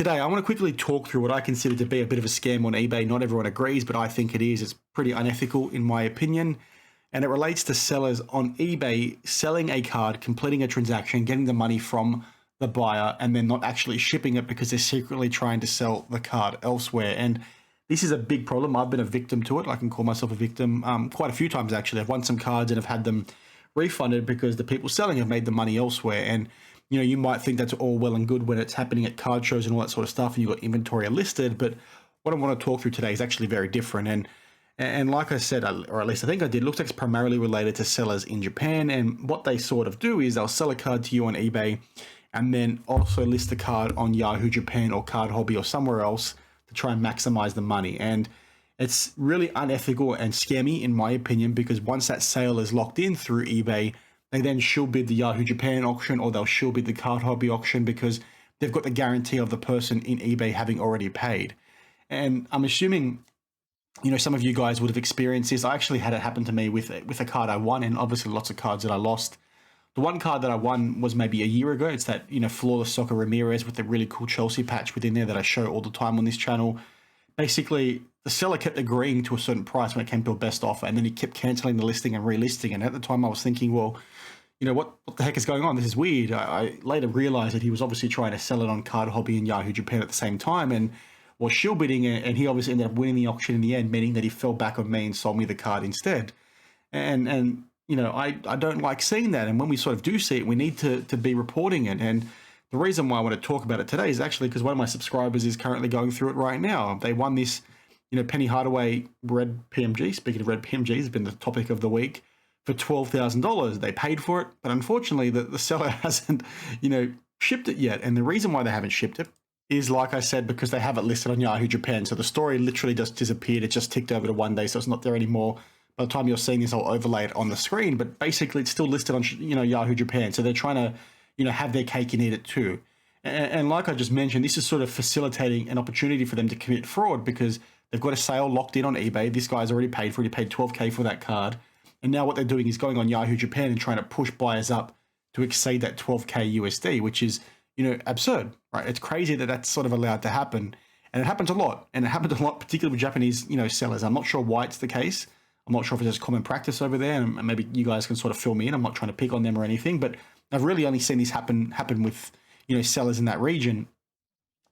Today, I want to quickly talk through what I consider to be a bit of a scam on eBay. Not everyone agrees, but I think it is. It's pretty unethical in my opinion. And it relates to sellers on eBay selling a card, completing a transaction, getting the money from the buyer, and then not actually shipping it because they're secretly trying to sell the card elsewhere. And this is a big problem. I've been a victim to it. I can call myself a victim quite a few times, actually. I've won some cards and have had them refunded because the people selling have made the money elsewhere. And you know, you might think that's all well and good when it's happening at card shows and all that sort of stuff, and you've got inventory listed. But what I want to talk through today is actually very different. And like I said, or at least I think I did, looks like it's primarily related to sellers in Japan. And what they sort of do is they'll sell a card to you on eBay and then also list the card on Yahoo Japan or Card Hobby or somewhere else to try and maximize the money. And it's really unethical and scammy in my opinion, because once that sale is locked in through eBay, they then shill bid the Yahoo Japan auction or they'll shill bid the Card Hobby auction because they've got the guarantee of the person in eBay having already paid. And I'm assuming, you know, some of you guys would have experienced this. I actually had it happen to me with a card I won, and obviously lots of cards that I lost. The one card that I won was maybe a year ago. It's that, you know, Flawless Soccer Ramirez with the really cool Chelsea patch within there that I show all the time on this channel. Basically, the seller kept agreeing to a certain price when it came to a best offer, and then he kept canceling the listing and relisting. And at the time I was thinking, well, you know, what the heck is going on? This is weird. I later realized that he was obviously trying to sell it on Card Hobby and Yahoo Japan at the same time, and was shill bidding it, and he obviously ended up winning the auction in the end, meaning that he fell back on me and sold me the card instead. And you know, I don't like seeing that. And when we sort of do see it, we need to be reporting it. And the reason why I want to talk about it today is actually because one of my subscribers is currently going through it right now. They won this, you know, Penny Hardaway red PMG. Speaking of red PMG, has been the topic of the week, for $12,000. They paid for it, but unfortunately the seller hasn't, you know, shipped it yet. And the reason why they haven't shipped it is, like I said, because they have it listed on Yahoo Japan. So the story literally just disappeared. It just ticked over to one day, so it's not there anymore. By the time you're seeing this, I'll overlay it on the screen, but basically it's still listed on, you know, Yahoo Japan. So they're trying to, you know, have their cake and eat it too. And like I just mentioned, this is sort of facilitating an opportunity for them to commit fraud, because they've got a sale locked in on eBay. This guy's already paid for it. He paid $12K for that card. And now what they're doing is going on Yahoo Japan and trying to push buyers up to exceed that $12K USD, which is, you know, absurd, right? It's crazy that that's sort of allowed to happen. And it happens a lot. And it happens a lot, particularly with Japanese, you know, sellers. I'm not sure why it's the case. I'm not sure if it's just common practice over there, and maybe you guys can sort of fill me in. I'm not trying to pick on them or anything, but I've really only seen this happen with, you know, sellers in that region.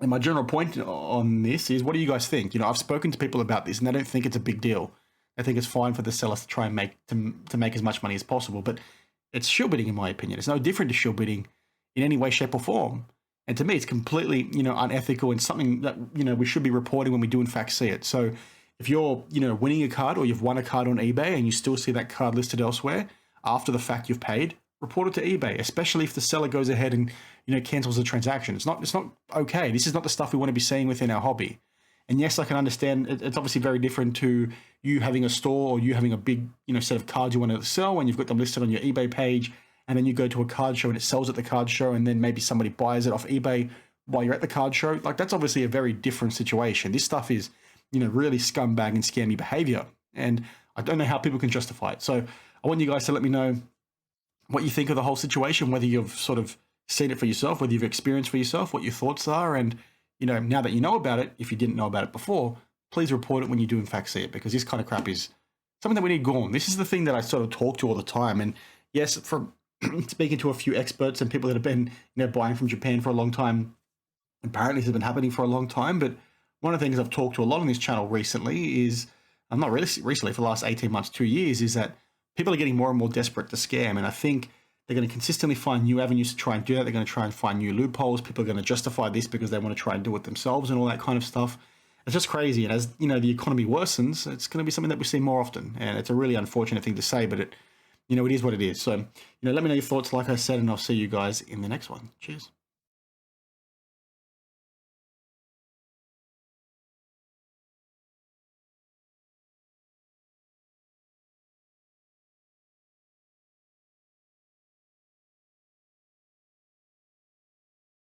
And my general point on this is, what do you guys think? You know, I've spoken to people about this, and they don't think it's a big deal. I think it's fine for the sellers to try and make as much money as possible, but it's shill bidding in my opinion. It's no different to shill bidding in any way, shape, or form. And to me, it's completely, you know, unethical, and something that, you know, we should be reporting when we do in fact see it. So if you're, you know, winning a card, or you've won a card on eBay and you still see that card listed elsewhere after the fact you've paid, report it to eBay, especially if the seller goes ahead and, you know, cancels the transaction. It's not okay. This is not the stuff we want to be seeing within our hobby. And yes, I can understand it's obviously very different to you having a store, or you having a big, you know, set of cards you want to sell, and you've got them listed on your eBay page, and then you go to a card show and it sells at the card show, and then maybe somebody buys it off eBay while you're at the card show. Like, that's obviously a very different situation. This stuff is, you know, really scumbag and scammy behavior, and I don't know how people can justify it. So I want you guys to let me know what you think of the whole situation, whether you've sort of seen it for yourself, whether you've experienced for yourself, what your thoughts are. And, you know, now that you know about it, if you didn't know about it before, please report it when you do in fact see it, because this kind of crap is something that we need gone. This is the thing that I sort of talk to all the time. And yes, from speaking to a few experts and people that have been, you know, buying from Japan for a long time, apparently this has been happening for a long time. But one of the things I've talked to a lot on this channel recently is, I'm not really recently, for the last 18 months, 2 years, is that people are getting more and more desperate to scam. And I think they're going to consistently find new avenues to try and do that. They're going to try and find new loopholes. People are going to justify this because they want to try and do it themselves and all that kind of stuff. It's just crazy. And as, you know, the economy worsens, it's going to be something that we see more often. And it's a really unfortunate thing to say, but it, you know, it is what it is. So, you know, let me know your thoughts, like I said, and I'll see you guys in the next one. Cheers.